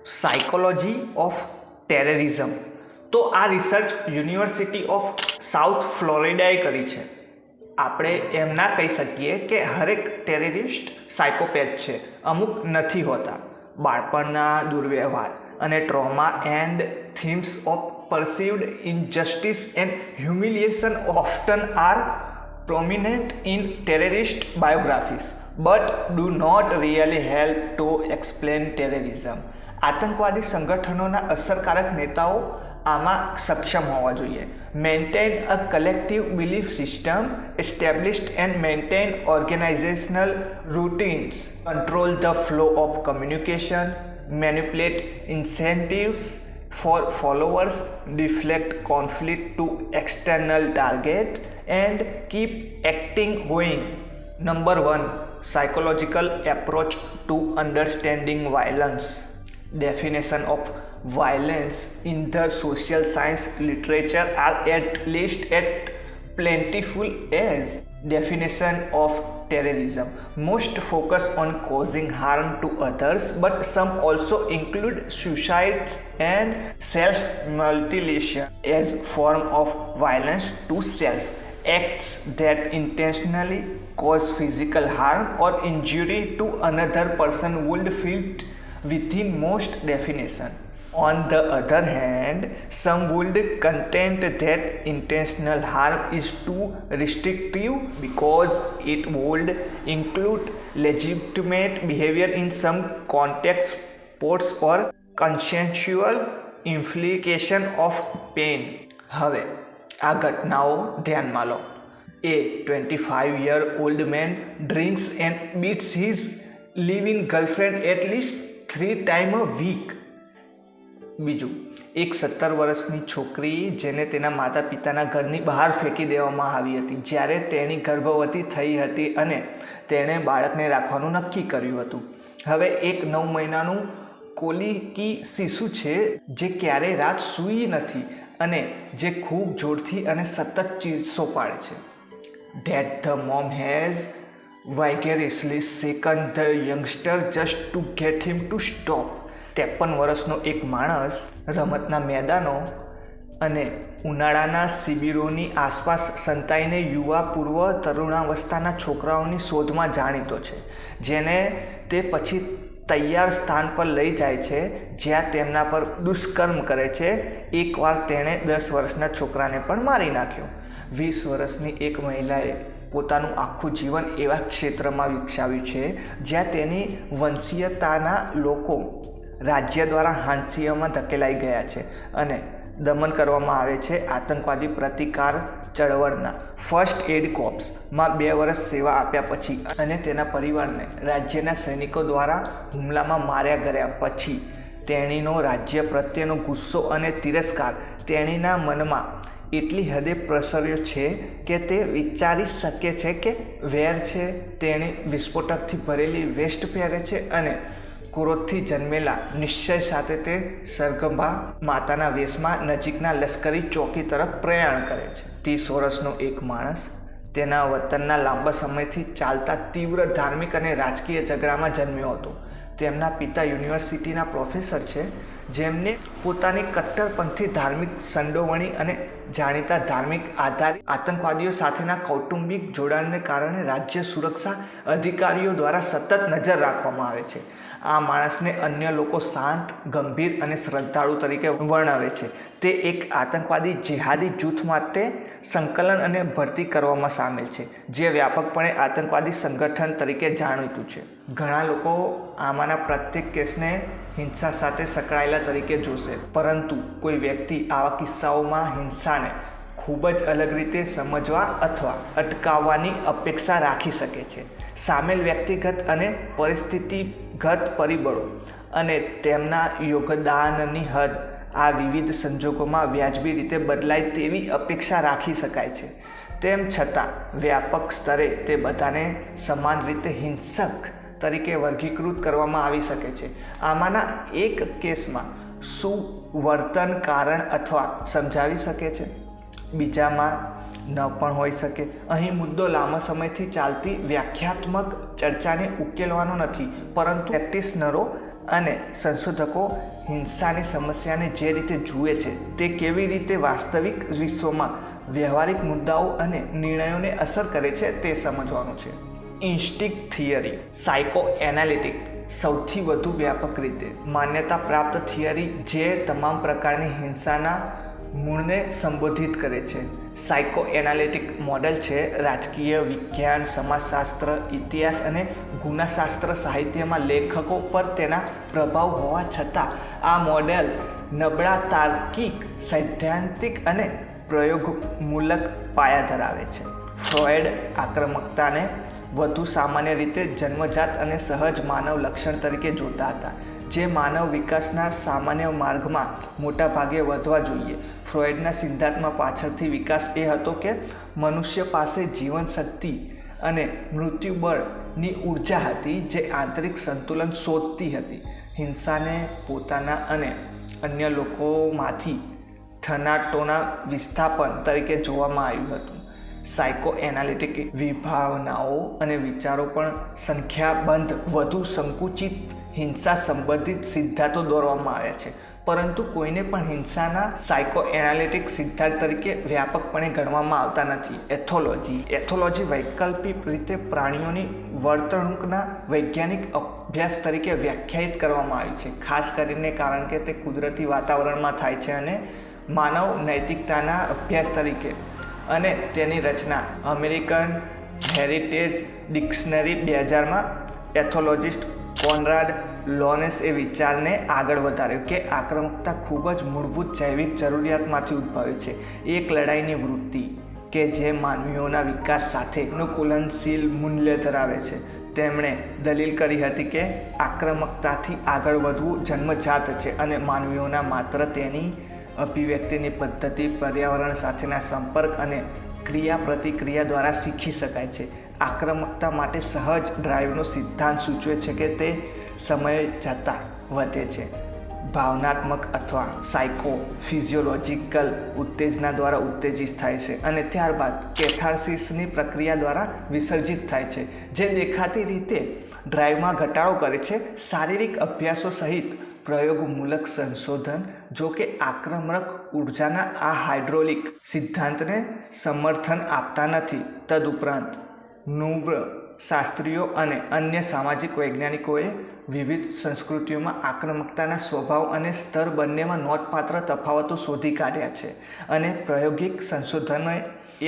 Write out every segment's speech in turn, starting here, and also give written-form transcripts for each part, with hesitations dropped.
Psychology of terrorism. તો આ research university of south ફ્લોરિડાએ કરી છે. આપણે એમ ના કહી શકીએ કે હરેક ટેરરિસ્ટ સાયકોપેથ છે, અમુક નથી હોતા. બાળપણના દુર્વ્યવહાર અને trauma and themes of perceived injustice and humiliation often are prominent in terrorist biographies but do not really help to explain terrorism. આતંકવાદી સંગઠનોના અસરકારક નેતાઓ આમાં સક્ષમ હોવા જોઈએ. Maintain a collective belief system, established and maintain organizational routines, control the flow of communication, manipulate incentives for followers, deflect conflict to external target and keep acting going. Number 1, psychological approach to understanding violence. Definition of violence in the social science literature are at least as plentiful as definition of terrorism. Most focus on causing harm to others, but some also include suicide and self-mutilation as form of violence to self. Acts that intentionally cause physical harm or injury to another person would fit within most definition. On the other hand, some would contend that intentional harm is too restrictive because it would include legitimate behavior in some contexts, sports or consensual infliction of pain. હવે આ ઘટનાઓ ધ્યાનમાં લો. A 25-year-old man drinks and beats his live-in girlfriend at least 3 times a week. બીજું, એક 17 વર્ષની છોકરી જેને તેના માતા પિતાના ઘરની બહાર ફેંકી દેવામાં આવી હતી જ્યારે તેણી ગર્ભવતી થઈ હતી અને તેણે બાળકને રાખવાનું નક્કી કર્યું હતું. હવે એક 9 મહિનાનું કોલિકી શિશુ છે જે ક્યારેય રાત સૂઈ નથી અને જે ખૂબ જોરથી અને સતત ચીસો પાડે છે. That the mom has vigorously shaken the youngster just to get him to stop. 53 વર્ષનો એક માણસ રમતના મેદાનો અને ઉનાળાના શિબિરોની આસપાસ સંતાઈને યુવા પૂર્વ તરુણાવસ્થાના છોકરાઓની શોધમાં જાણીતો છે, જેને તે પછી તૈયાર સ્થાન પર લઈ જાય છે જ્યાં તેમના પર દુષ્કર્મ કરે છે. એકવાર તેણે 10 વર્ષના છોકરાને પણ મારી નાખ્યો. 20 વર્ષની એક મહિલાએ પોતાનું આખું જીવન એવા ક્ષેત્રમાં વિકસાવ્યું છે જ્યાં તેની વંશીયતાના લોકો રાજ્ય દ્વારા હાંસિયામાં ધકેલાઈ ગયા છે અને દમન કરવામાં આવે છે. આતંકવાદી પ્રતિકાર ચળવળના ફર્સ્ટ એડ કોર્પ્સમાં 2 વર્ષ સેવા આપ્યા પછી અને તેના પરિવારને રાજ્યના સૈનિકો દ્વારા હુમલામાં માર્યા ગયા પછી તેણીનો રાજ્ય પ્રત્યેનો ગુસ્સો અને તિરસ્કાર તેણીના મનમાં એટલી હદે પ્રસર્યો છે કે તે વિચારી શકે છે કે વેર છે. તેણી વિસ્ફોટકથી ભરેલી વેસ્ટ પહેરે છે અને ક્રોધથી જન્મેલા નિશ્ચય સાથે તે સરગંભા માતાના વેશમાં નજીકના લશ્કરી ચોકી તરફ પ્રયાણ કરે છે. 30 વર્ષનો એક માણસ તેના વતનના લાંબા સમયથી ચાલતા તીવ્ર ધાર્મિક અને રાજકીય ઝઘડામાં જન્મ્યો હતો. તેમના પિતા યુનિવર્સિટીના પ્રોફેસર છે જેમને પોતાની કટ્ટરપંથી ધાર્મિક સંડોવણી અને જાણીતા ધાર્મિક આધારિત આતંકવાદીઓ સાથેના કૌટુંબિક જોડાણને કારણે રાજ્ય સુરક્ષા અધિકારીઓ દ્વારા સતત નજર રાખવામાં આવે છે. આ માણસને અન્ય લોકો શાંત, ગંભીર અને શ્રદ્ધાળુ તરીકે વર્ણવે છે. તે એક આતંકવાદી જેહાદી જૂથ માટે સંકલન અને ભરતી કરવામાં સામેલ છે જે વ્યાપકપણે આતંકવાદી સંગઠન તરીકે જાણીતું છે. ઘણા લોકો આમાંના પ્રત્યેક કેસને હિંસા સાથે સંકળાયેલા તરીકે જોશે, પરંતુ કોઈ વ્યક્તિ આવા કિસ્સાઓમાં હિંસાને ખૂબ જ અલગ રીતે સમજવા અથવા અટકાવવાની અપેક્ષા રાખી શકે છે. સામેલ વ્યક્તિગત અને પરિસ્થિતિગત પરિબળો અને તેમના યોગદાનની હદ આ વિવિધ સંજોગોમાં વ્યાજબી રીતે બદલાય તેવી અપેક્ષા રાખી શકાય છે. તેમ છતાં વ્યાપક સ્તરે તે બધાને સમાન રીતે હિંસક તરીકે વર્ગીકૃત કરવામાં આવી શકે છે. આમાંના એક કેસમાં શું વર્તન કારણ અથવા સમજાવી શકે છે, બીજામાં ન પણ હોઈ શકે. અહીં મુદ્દો લાંબા સમયથી ચાલતી વ્યાખ્યાત્મક ચર્ચાને ઉકેલવાનો નથી, પરંતુ પ્રેક્ટિશનરો અને સંશોધકો હિંસાની સમસ્યાને જે રીતે જુએ છે તે કેવી રીતે વાસ્તવિક વિશ્વમાં વ્યવહારિક મુદ્દાઓ અને નિર્ણયોને અસર કરે છે તે સમજવાનું છે. Instinct theory. સાયકો એનાલિટિક સૌથી વધુ વ્યાપક રીતે માન્યતા પ્રાપ્ત થિયરી જે તમામ પ્રકારની હિંસાના મૂળને સંબોધિત કરે છે. સાયકો એનાલિટિક મોડેલ છે રાજકીય વિજ્ઞાન, સમાજશાસ્ત્ર, ઇતિહાસ અને ગુનાશાસ્ત્ર સાહિત્યમાં લેખકો પર તેના પ્રભાવ હોવા છતાં આ મોડેલ નબળા તાર્કિક, સૈદ્ધાંતિક અને પ્રયોગમૂલક પાયા ધરાવે છે. ફ્રોઇડ આક્રમકતાને વધુ સામાન્ય રીતે જન્મજાત અને સહજ માનવ લક્ષણ તરીકે જોતા હતા, જે માનવ વિકાસના સામાન્ય માર્ગમાં મોટા ભાગે વધવા જોઈએ. ફ્રોઇડના સિદ્ધાંતમાં પાછળથી વિકાસ એ હતો કે મનુષ્ય પાસે જીવન શક્તિ અને મૃત્યુબળની ઉર્જા હતી જે આંતરિક સંતુલન શોધતી હતી. હિંસાને પોતાના અને અન્ય લોકોમાંથી થનાટોના વિસ્થાપન તરીકે જોવામાં આવ્યું હતું. સાયકો એનાલિટિક વિભાવનાઓ અને વિચારો પણ સંખ્યાબંધ વધુ સંકુચિત હિંસા સંબંધિત સિદ્ધાંતો દોરવામાં આવ્યા છે, પરંતુ કોઈને પણ હિંસાના સાયકો એનાલિટિક સિદ્ધાંત તરીકે વ્યાપકપણે ગણવામાં આવતા નથી. એથોલોજી વૈકલ્પિક રીતે પ્રાણીઓની વર્તણૂકના વૈજ્ઞાનિક અભ્યાસ તરીકે વ્યાખ્યાયિત કરવામાં આવી છે, ખાસ કરીને કારણ કે તે કુદરતી વાતાવરણમાં થાય છે, અને માનવ નૈતિકતાના અભ્યાસ તરીકે. અને તેની રચના અમેરિકન હેરિટેજ ડિક્શનરી 2000માં એથોલોજિસ્ટ કોનરાડ લોરેન્સ એ વિચારને આગળ વધાર્યો કે આક્રમકતા ખૂબ જ મૂળભૂત જૈવિક જરૂરિયાતમાંથી ઉદ્ભવે છે. એક લડાઈની વૃત્તિ કે જે માનવીઓના વિકાસ સાથે અનુકૂલનશીલ મૂલ્ય ધરાવે છે. તેમણે દલીલ કરી હતી કે આક્રમકતાથી આગળ વધવું જન્મજાત છે અને માનવીઓના માત્ર તેની અભિવ્યક્તિની પદ્ધતિ, પર્યાવરણ સાથેના સંપર્ક અને ક્રિયા પ્રતિક્રિયા દ્વારા શીખી શકાય છે. આક્રમકતા માટે સહજ ડ્રાઈવનો સિદ્ધાંત સૂચવે છે કે તે સમય જતાં વધે છે, ભાવનાત્મક અથવા સાયકો ફિઝિયોલોજિકલ ઉત્તેજના દ્વારા ઉત્તેજિત થાય છે અને ત્યારબાદ કેથાર્સિસની પ્રક્રિયા દ્વારા વિસર્જિત થાય છે, જે દેખાતી રીતે ડ્રાઈવમાં ઘટાડો કરે છે. શારીરિક અભ્યાસો સહિત પ્રયોગમૂલક સંશોધન જો કે આક્રમક ઉર્જાના આ હાઇડ્રોલિક સિદ્ધાંતને સમર્થન આપતા નથી. તદુપરાંત નૃવશાસ્ત્રીઓ અને અન્ય સામાજિક વૈજ્ઞાનિકોએ વિવિધ સંસ્કૃતિઓમાં આક્રમકતાના સ્વભાવ અને સ્તર બંનેમાં નોંધપાત્ર તફાવતો શોધી કાઢ્યા છે, અને પ્રાયોગિક સંશોધનોએ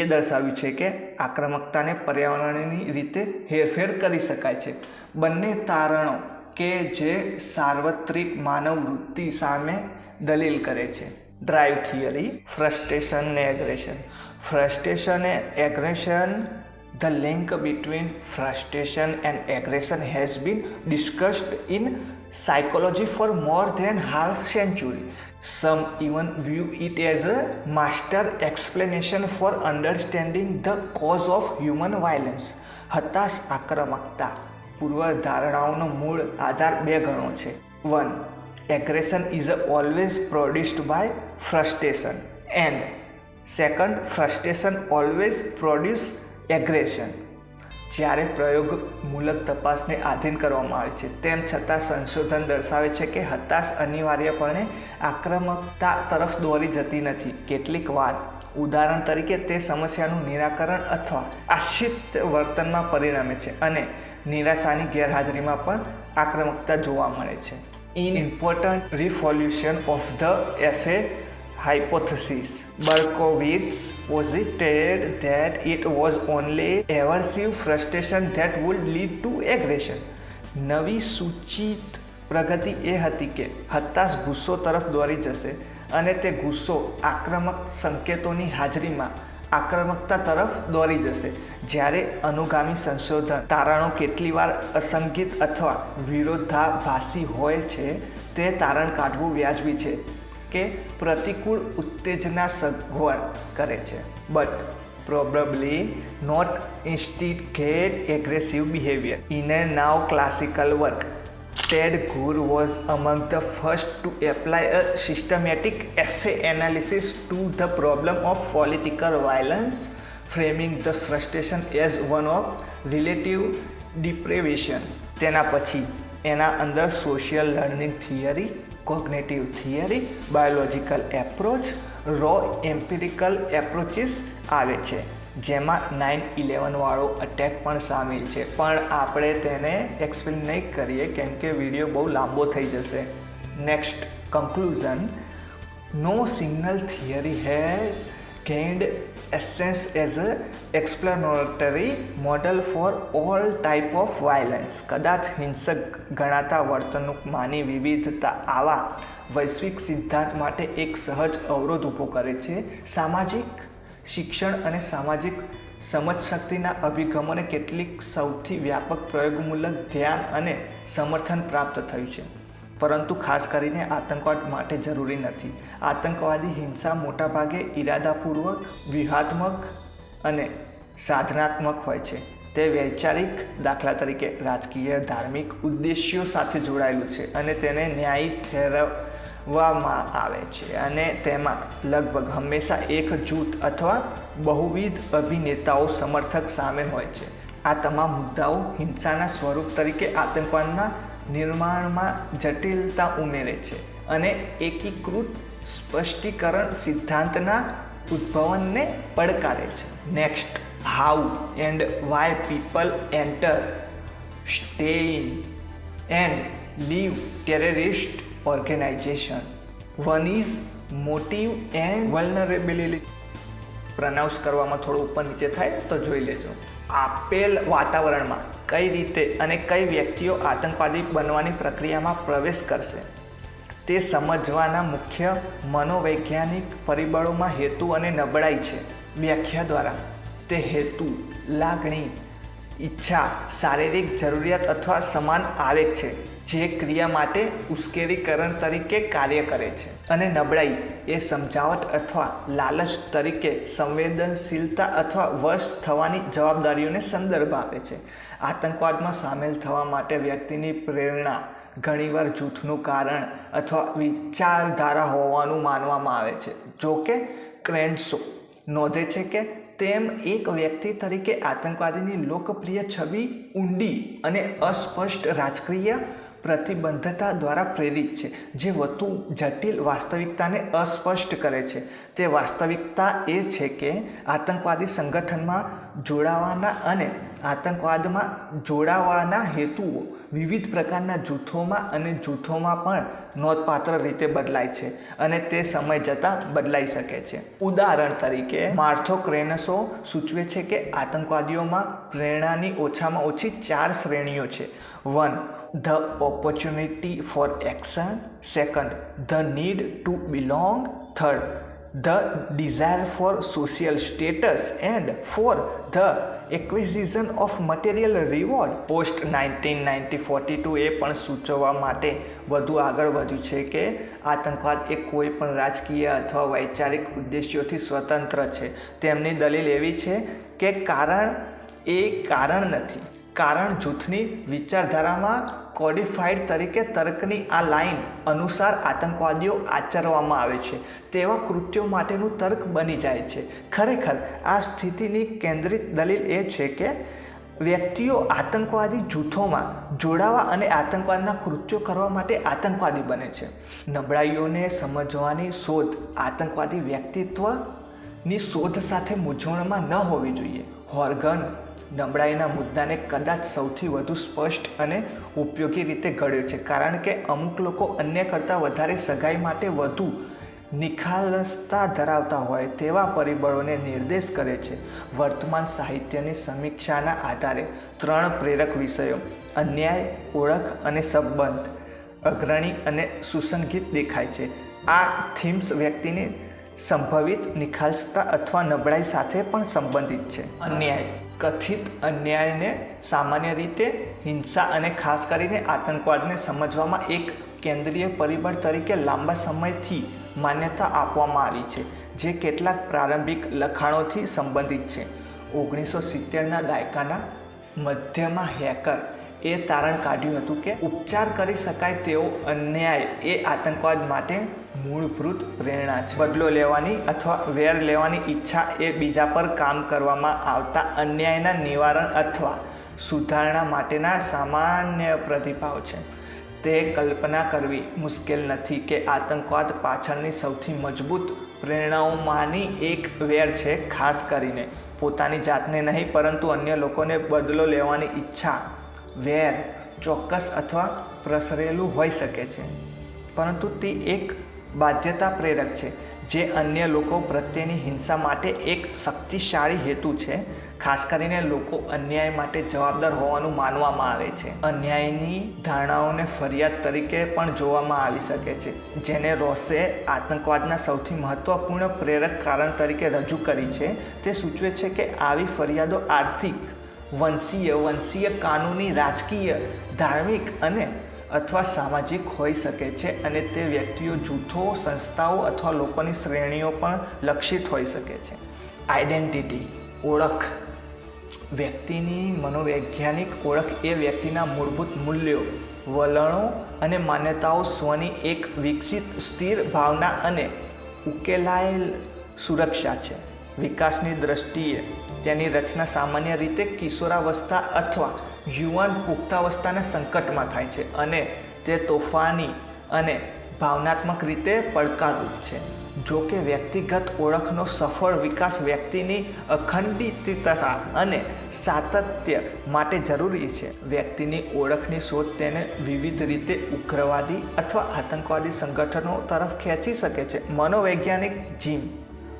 એ દર્શાવ્યું છે કે આક્રમકતાને પર્યાવરણની રીતે હેરફેર કરી શકાય છે. બંને તારણો કે જે સાર્વત્રિક માનવ વૃત્તિ સામે દલીલ કરે છે. Drive theory. ફ્રસ્ટ્રેશન અને aggression. Frustration and aggression. The link between frustration and aggression has been discussed in psychology for more than half century. Some even view it as a master explanation for understanding the cause of human violence. હતાશ આક્રમકતા પૂર્વધારણાઓનો મૂળ આધાર બે ગણો છે. 1. Aggression is always produced by frustration, and 2. Frustration always produces aggression. જ્યારે પ્રયોગમૂલક તપાસને આધીન કરવામાં આવે છે, તેમ છતાં સંશોધન દર્શાવે છે કે હતાશ અનિવાર્યપણે આક્રમકતા તરફ દોરી જતી નથી. કેટલીક વાર, ઉદાહરણ તરીકે, તે સમસ્યાનું નિરાકરણ અથવા આશ્રિત વર્તનમાં પરિણમે છે, અને નિરાશાની ગેરહાજરીમાં પણ આક્રમકતા જોવા મળે છે. In important revolution of the FA hypothesis, Berkowitz posited that it was only aversive frustration that would lead to aggression. નવી સૂચિત પ્રગતિ એ હતી કે હતાશ ગુસ્સો તરફ દોરી જશે, અને તે ગુસ્સો આક્રમક સંકેતોની હાજરીમાં આક્રમકતા તરફ દોરી જશે. જ્યારે અનુગામી સંશોધન તારણો કેટલીવાર અસંગીત અથવા વિરોધાભાસી હોય છે, તે તારણ કાઢવું વ્યાજબી છે કે પ્રતિકૂળ ઉત્તેજના સગવડ કરે છે, but probably not instigate aggressive behavior. In a now classical work, Ted Gore was among the first to apply a systematic FA analysis to the problem of political violence, framing the frustration as one of relative deprivation. તેના પછી એના અંદર social learning theory, cognitive theory, biological approach, raw empirical approaches આવે છે, જેમાં 9/11 વાળો attack પણ સામેલ છે. પણ આપણે તેને એક્સપ્લેન નહીં કરીએ કેમ કે વિડીયો બહુ લાંબો થઈ જશે. Next, conclusion. No signal theory has gained essence as a explanatory model for all type of violence. કદાચ હિંસક ગણાતા વર્તણૂકમાંની વિવિધતા આવા વૈશ્વિક સિદ્ધાંત માટે એક સહજ અવરોધ ઊભો કરે છે. સામાજિક શિક્ષણ અને સામાજિક સમજશક્તિના અભિગમોને કેટલીક સૌથી વ્યાપક પ્રયોગમૂલક ધ્યાન અને સમર્થન પ્રાપ્ત થયું છે, પરંતુ ખાસ કરીને આતંકવાદ માટે જરૂરી નથી. આતંકવાદી હિંસા મોટાભાગે ઇરાદાપૂર્વક, વ્યૂહાત્મક અને સાધનાત્મક હોય છે. તે વૈચારિક, દાખલા તરીકે રાજકીય, ધાર્મિક ઉદ્દેશ્યો સાથે જોડાયેલું છે અને તેને ન્યાયી ઠેરવવામાં આવે છે, અને તેમાં લગભગ હંમેશા એક જૂથ અથવા બહુવિધ અભિનેતાઓ સમર્થક સામેલ હોય છે. આ તમામ મુદ્દાઓ હિંસાના સ્વરૂપ તરીકે આતંકવાદના નિર્માણમાં જટિલતા ઉમેરે છે અને એકીકૃત સ્પષ્ટીકરણ સિદ્ધાંતના ઉદ્ભવનને પડકારે છે. Next, how and why people enter, stay in and leave terrorist organization. One is motive and vulnerability. Pronounce કરવામાં થોડું ઉપર નીચે થાય તો જોઈ લેજો. આપેલ વાતાવરણમાં કઈ રીતે અને કઈ વ્યક્તિઓ આતંકવાદી બનવાની પ્રક્રિયામાં પ્રવેશ કરશે તે સમજવાના મુખ્ય મનોવૈજ્ઞાનિક પરિબળોમાં હેતુ અને નબળાઈ છે. વ્યાખ્યા દ્વારા તે હેતુ, લાગણી, ઈચ્છા, શારીરિક જરૂરિયાત અથવા સમાન આવેગ છે જે ક્રિયા માટે ઉશ્કેરીકરણ તરીકે કાર્ય કરે છે, અને નબળાઈ એ સમજાવટ અથવા લાલચ તરીકે સંવેદનશીલતા અથવા વશ થવાની જવાબદારીઓને સંદર્ભ આપે છે. આતંકવાદમાં સામેલ થવા માટે વ્યક્તિની પ્રેરણા ઘણીવાર જૂથનું કારણ અથવા વિચારધારા હોવાનું માનવામાં આવે છે. જો કે ક્રેન્સો નોંધે છે કે તેમ એક વ્યક્તિ તરીકે આતંકવાદીની લોકપ્રિય છબી ઊંડી અને અસ્પષ્ટ રાજકીય પ્રતિબદ્ધતા દ્વારા પ્રેરિત છે, જે વધુ જટિલ વાસ્તવિકતાને અસ્પષ્ટ કરે છે. તે વાસ્તવિકતા એ છે કે આતંકવાદી સંગઠનમાં જોડાવાના અને આતંકવાદમાં જોડાવાના હેતુઓ વિવિધ પ્રકારના જૂથોમાં અને જૂથોમાં પણ નોંધપાત્ર રીતે બદલાય છે, અને તે સમય જતાં બદલાઈ શકે છે. ઉદાહરણ તરીકે, માર્થો ક્રેનસો સૂચવે છે કે આતંકવાદીઓમાં પ્રેરણાની ઓછામાં ઓછી 4 શ્રેણીઓ છે. 1. The opportunity for action. 2. The need to belong. 3. The desire for social status. And 4. The acquisition of material reward. Post 1942 એ પણ સૂચવવા માટે વધુ આગળ વધ્યું છે કે આતંકવાદ એ કોઈ પણ રાજકીય અથવા વૈચારિક ઉદ્દેશ્યોથી સ્વતંત્ર છે. તેમની દલીલ એવી છે કે કારણ નથી. કારણ જૂથની વિચારધારામાં કોડિફાઈડ તરીકે તર્કની આ લાઇન અનુસાર આતંકવાદીઓ આચરવામાં આવે છે તેવા કૃત્યો માટેનું તર્ક બની જાય છે. ખરેખર આ સ્થિતિની કેન્દ્રિત દલીલ એ છે કે વ્યક્તિઓ આતંકવાદી જૂથોમાં જોડાવા અને આતંકવાદના કૃત્યો કરવા માટે આતંકવાદી બને છે. નબળાઈઓને સમજવાની શોધ આતંકવાદી વ્યક્તિત્વની શોધ સાથે મૂંઝવણમાં ન હોવી જોઈએ. હોર્ગન નબળાઈના મુદ્દાને કદાચ સૌથી વધુ સ્પષ્ટ અને ઉપયોગી રીતે ઘડ્યો છે, કારણ કે અમુક લોકો અન્ય કરતાં વધારે સગાઈ માટે વધુ નિખાલસતા ધરાવતા હોય તેવા પરિબળોને નિર્દેશ કરે છે. વર્તમાન સાહિત્યની સમીક્ષાના આધારે 3 પ્રેરક વિષયો અન્યાય, ઓળખ અને સંબંધ અગ્રણી અને સુસંગીત દેખાય છે. આ થીમ્સ વ્યક્તિની સંભવિત નિખાલસતા અથવા નબળાઈ સાથે પણ સંબંધિત છે. અન્યાય. કથિત અન્યાયને સામાન્ય રીતે હિંસા અને ખાસ કરીને આતંકવાદને સમજવામાં એક કેન્દ્રીય પરિબળ તરીકે લાંબા સમયથી માન્યતા આપવામાં આવી છે, જે કેટલાક પ્રારંભિક લખાણોથી સંબંધિત છે. 1970ના દાયકાના મધ્યમાં હેકર એ તારણ કાઢ્યું હતું કે ઉપચાર કરી શકાય તેવો અન્યાય એ આતંકવાદ માટે મૂળભૂત પ્રેરણા છે. બદલો લેવાની અથવા વેર લેવાની ઈચ્છા એ બીજા પર કામ કરવામાં આવતા અન્યાયના નિવારણ અથવા સુધારણા માટેના સામાન્ય પ્રતિભાવ છે. તે કલ્પના કરવી મુશ્કેલ નથી કે આતંકવાદ પાછળની સૌથી મજબૂત પ્રેરણાઓમાંની એક વેર છે, ખાસ કરીને પોતાની જાતને નહીં પરંતુ અન્ય લોકોને બદલો લેવાની ઈચ્છા. વેર ચોક્કસ અથવા પ્રસરેલું હોઈ શકે છે, પરંતુ તે એક બાધ્યતા પ્રેરક છે જે અન્ય લોકો પ્રત્યેની હિંસા માટે એક શક્તિશાળી હેતુ છે. ખાસ કરીને લોકો અન્યાય માટે જવાબદાર હોવાનું માનવામાં આવે છે. અન્યાયની ધારણાઓને ફરિયાદ તરીકે પણ જોવામાં આવી શકે છે, જેને રોસે આતંકવાદના સૌથી મહત્વપૂર્ણ પ્રેરક કારણ તરીકે રજૂ કરી છે. તે સૂચવે છે કે આવી ફરિયાદો આર્થિક, વંશીય, કાનૂની, રાજકીય, ધાર્મિક અથવા સામાજિક હોઈ શકે છે, અને તે વ્યક્તિઓ, જૂથો, સંસ્થાઓ અથવા લોકોની શ્રેણીઓ પણ લક્ષિત હોઈ શકે છે. આઇડેન્ટિટી, ઓળખ. વ્યક્તિની મનોવૈજ્ઞાનિક ઓળખ એ વ્યક્તિના મૂળભૂત મૂલ્યો, વલણો અને માન્યતાઓ, સ્વની એક વિકસિત સ્થિર ભાવના અને ઉકેલાયેલ સુરક્ષા છે. વિકાસની દ્રષ્ટિએ તેની રચના સામાન્ય રીતે કિશોરાવસ્થા અથવા યુવાન પુખ્તાવસ્થાના સંકટમાં થાય છે, અને તે તોફાની અને ભાવનાત્મક રીતે પડકારરૂપ છે. જો કે વ્યક્તિગત ઓળખનો સફળ વિકાસ વ્યક્તિની અખંડિતતા અને સાતત્ય માટે જરૂરી છે. વ્યક્તિની ઓળખની શોધ તેને વિવિધ રીતે ઉગ્રવાદી અથવા આતંકવાદી સંગઠનો તરફ ખેંચી શકે છે. મનોવૈજ્ઞાનિક જીમ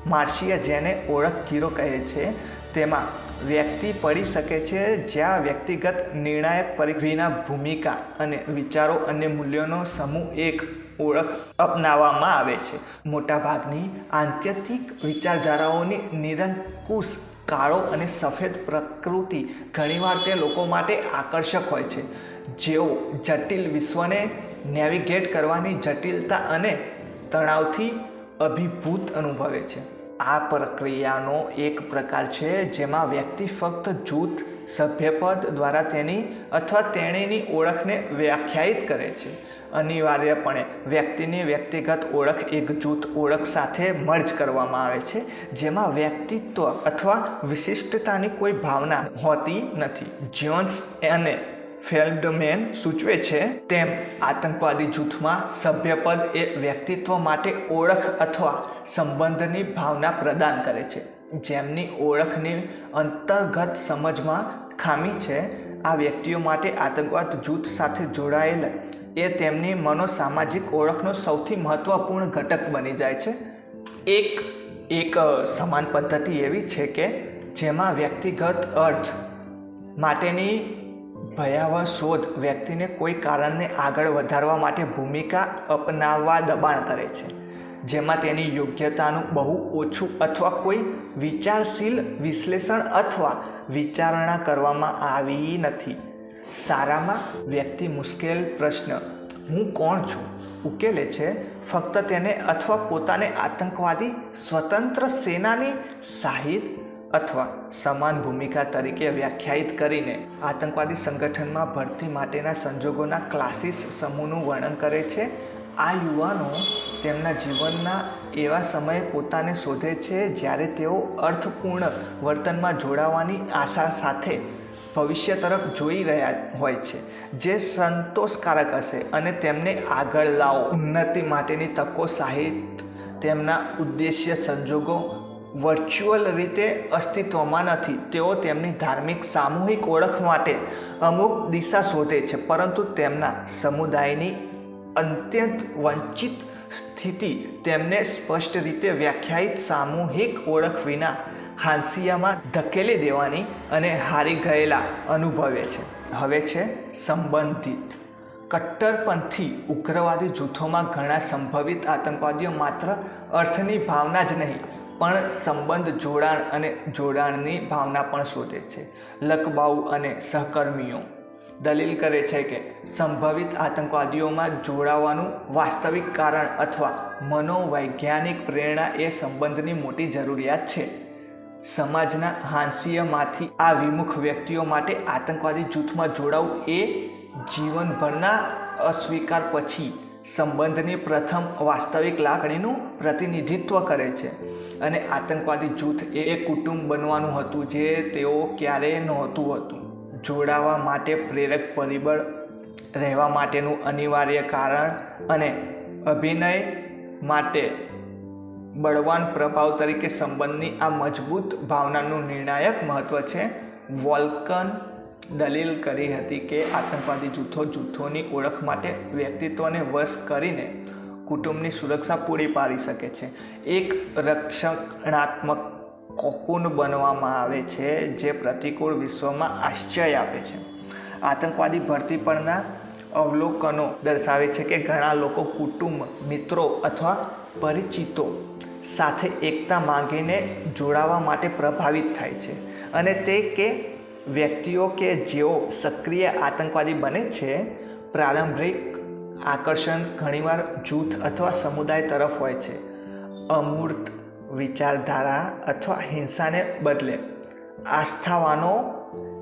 માર્શિયા, જેને ઓળખ કીરો કહે છે, તેમાં વ્યક્તિ પડી શકે છે જ્યાં વ્યક્તિગત નિર્ણાયક વિના ભૂમિકા અને વિચારો અને મૂલ્યોનો સમૂહ એક ઓળખ અપનાવવામાં આવે છે. મોટાભાગની આત્યંતિક વિચારધારાઓની નિરંકુશ કાળો અને સફેદ પ્રકૃતિ ઘણીવાર તે લોકો માટે આકર્ષક હોય છે જેઓ જટિલ વિશ્વને નેવિગેટ કરવાની જટિલતા અને તણાવથી અભિભૂત અનુભવે છે. આ પ્રક્રિયાનો એક પ્રકાર છે જેમાં વ્યક્તિ ફક્ત જૂથ સભ્યપદ દ્વારા તેની અથવા તેણીની ઓળખને વ્યાખ્યાયિત કરે છે. અનિવાર્યપણે વ્યક્તિની વ્યક્તિગત ઓળખ એક જૂથ ઓળખ સાથે મર્જ કરવામાં આવે છે, જેમાં વ્યક્તિત્વ અથવા વિશિષ્ટતાની કોઈ ભાવના હોતી નથી. જોન્સ અને ફેલ્ડમેન સૂચવે છે તેમ આતંકવાદી જૂથમાં સભ્યપદ એ વ્યક્તિત્વ માટે ઓળખ અથવા સંબંધની ભાવના પ્રદાન કરે છે. જેમની ઓળખની અંતર્ગત સમજમાં ખામી છે, આ વ્યક્તિઓ માટે આતંકવાદ જૂથ સાથે જોડાયેલ એ તેમની મનોસામાજિક ઓળખનો સૌથી મહત્વપૂર્ણ ઘટક બની જાય છે. એક સમાન પદ્ધતિ એવી છે કે જેમાં વ્યક્તિગત અર્થ માટેની ભયાવહ શોધ વ્યક્તિને કોઈ કારણને આગળ વધારવા માટે ભૂમિકા અપનાવવા દબાણ કરે છે, જેમાં તેની યોગ્યતાનું બહુ ઓછું અથવા કોઈ વિચારશીલ વિશ્લેષણ અથવા વિચારણા કરવામાં આવી નથી. સારામાં, વ્યક્તિ મુશ્કેલ પ્રશ્ન "હું કોણ છું?" ઉકેલે છે, ફક્ત તેને અથવા પોતાને આતંકવાદી સ્વતંત્ર સેનાની શાહિદ અથવા સમાન ભૂમિકા તરીકે વ્યાખ્યાયિત કરીને. આતંકવાદી સંગઠનમાં ભરતી માટેના સંજોગોના ક્લાસિસ સમૂહનું વર્ણન કરે છે. આ યુવાનો તેમના જીવનના એવા સમયે પોતાને શોધે છે જ્યારે તેઓ અર્થપૂર્ણ વર્તનમાં જોડાવાની આશા સાથે ભવિષ્ય તરફ જોઈ રહ્યા હોય છે જે સંતોષકારક હશે અને તેમને આગળ લાવો. ઉન્નતિ માટેની તકો સાહિત્ય તેમના ઉદ્દેશ્ય સંજોગો વર્ચ્યુઅલ રીતે અસ્તિત્વમાં નથી. તેઓ તેમની ધાર્મિક સામૂહિક ઓળખ માટે અમુક દિશા શોધે છે, પરંતુ તેમના સમુદાયની અત્યંત વંચિત સ્થિતિ તેમને સ્પષ્ટ રીતે વ્યાખ્યાયિત સામૂહિક ઓળખ વિના હાંસિયામાં ધકેલી દેવાની અને હારી ગયેલા અનુભવે છે. હવે છે સંબંધિત. કટ્ટરપંથી ઉગ્રવાદી જૂથોમાં ઘણા સંભવિત આતંકવાદીઓ માત્ર અર્થની ભાવના જ નહીં પણ સંબંધ, જોડાણ અને જોડાણની ભાવના પણ શોધે છે. લકબાઉ અને સહકર્મીઓ દલીલ કરે છે કે સંભવિત આતંકવાદીઓમાં જોડાવાનું વાસ્તવિક કારણ અથવા મનોવૈજ્ઞાનિક પ્રેરણા એ સંબંધની મોટી જરૂરિયાત છે. સમાજના હાંસિયામાંથી આ વિમુખ વ્યક્તિઓ માટે આતંકવાદી જૂથમાં જોડાવું એ જીવનભરના અસ્વીકાર પછી સંબંધની પ્રથમ વાસ્તવિક લાગણીનું પ્રતિનિધિત્વ કરે છે. અને આતંકવાદી જૂથ એ કુટુંબ બનવાનું હતું જે તેઓ ક્યારેય નહોતું હતું. જોડાવા માટે પ્રેરક પરિબળ, રહેવા માટેનું અનિવાર્ય કારણ અને અભિનય માટે બળવાન પ્રભાવ તરીકે સંબંધની આ મજબૂત ભાવનાનું નિર્ણાયક મહત્ત્વ છે. વોલ્કન દલીલ કરી હતી કે આતંકવાદી જૂથોની ઓળખ માટે વ્યક્તિત્વને વશ કરીને કુટુંબની સુરક્ષા પૂરી પાડી શકે છે. એક રક્ષણાત્મક કોકૂન બનવામાં આવે છે જે પ્રતિકૂળ વિશ્વમાં આશ્રય આપે છે. આતંકવાદી ભરતી પરના અવલોકનો દર્શાવે છે કે ઘણા લોકો કુટુંબ, મિત્રો અથવા પરિચિતો સાથે એકતા માંગીને જોડાવા માટે પ્રભાવિત થાય છે, અને તે કે વ્યક્તિઓ કે જેઓ સક્રિય આતંકવાદી બને છે, પ્રારંભિક આકર્ષણ ઘણીવાર જૂથ અથવા સમુદાય તરફ હોય છે. અમૂર્ત વિચારધારા અથવા હિંસાને બદલે આસ્થાવાનો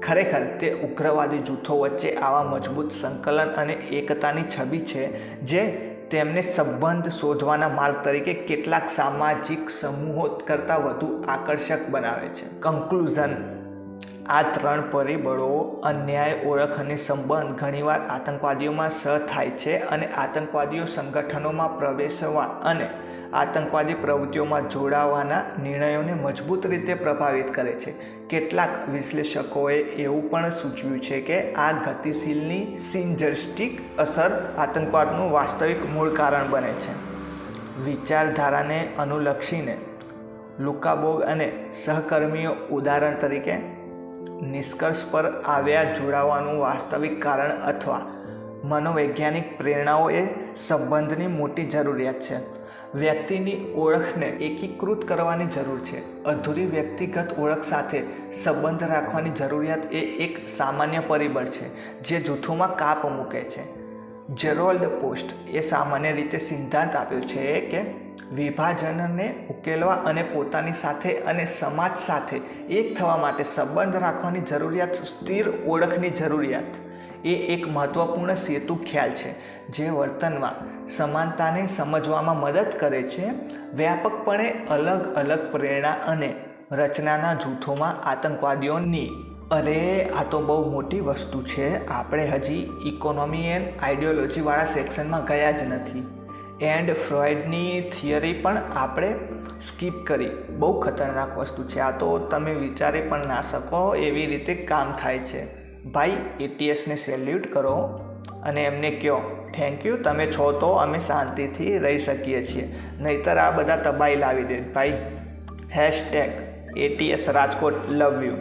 ખરેખર તે ઉગ્રવાદી જૂથો વચ્ચે આવા મજબૂત સંકલન અને એકતાની છબી છે જે તેમને સંબંધ શોધવાના માર્ગ તરીકે કેટલાક સામાજિક સમૂહો કરતાં વધુ આકર્ષક બનાવે છે. કન્ક્લુઝન: આ 3 પરિબળો અન્યાય, ઓળખ અને સંબંધ ઘણીવાર આતંકવાદીઓમાં થાય છે અને આતંકવાદીઓ સંગઠનોમાં પ્રવેશવા અને આતંકવાદી પ્રવૃત્તિઓમાં જોડાવાના નિર્ણયોને મજબૂત રીતે પ્રભાવિત કરે છે. કેટલાક વિશ્લેષકોએ એવું પણ સૂચવ્યું છે કે આ ગતિશીલની સિનર્જિસ્ટિક અસર આતંકવાદનું વાસ્તવિક મૂળ કારણ બને છે. વિચારધારાને અનુલક્ષીને લુકાબોગ અને સહકર્મીઓ ઉદાહરણ તરીકે નિષ્કર્ષ પર આવ્યા જોડાવાનું વાસ્તવિક કારણ અથવા મનોવૈજ્ઞાનિક પ્રેરણાઓ એ સંબંધની મોટી જરૂરિયાત છે. વ્યક્તિની ઓળખને એકીકૃત કરવાની જરૂર છે. અધૂરી વ્યક્તિગત ઓળખ સાથે સંબંધ રાખવાની જરૂરિયાત એ એક સામાન્ય પરિબળ છે જે જૂથોમાં કાપ મૂકે છે. જેરોલ્ડ પોસ્ટ એ સામાન્ય રીતે સિદ્ધાંત આપ્યો છે કે વિભાજનને ઉકેલવા અને પોતાની સાથે અને સમાજ સાથે એક થવા માટે સંબંધ રાખવાની જરૂરિયાત સ્થિર ઓળખની જરૂરિયાત એ એક મહત્વપૂર્ણ સેતુ ખ્યાલ છે જે વર્તનમાં સમાનતાને સમજવામાં મદદ કરે છે. વ્યાપકપણે અલગ અલગ પ્રેરણા અને રચનાના જૂથોમાં આતંકવાદીઓની આ તો બહુ મોટી વસ્તુ છે. આપણે હજી ઇકોનોમી એન્ડ આઈડિયોલોજીવાળા સેક્શનમાં ગયા જ નથી. એન્ડ ફ્રોઇડની થિયરી પણ આપણે સ્કીપ કરી. બહુ ખતરનાક વસ્તુ છે આ તો, તમે વિચારી પણ ના શકો એવી રીતે કામ થાય છે. ભાઈ, એટીએસને સેલ્યુટ કરો અને એમને કહો થેન્ક યુ, તમે છો તો અમે શાંતિથી રહી શકીએ છીએ, નહીંતર આ બધા તબાહી લાવી દે. ભાઈ, #ATS રાજકોટ લવ યુ.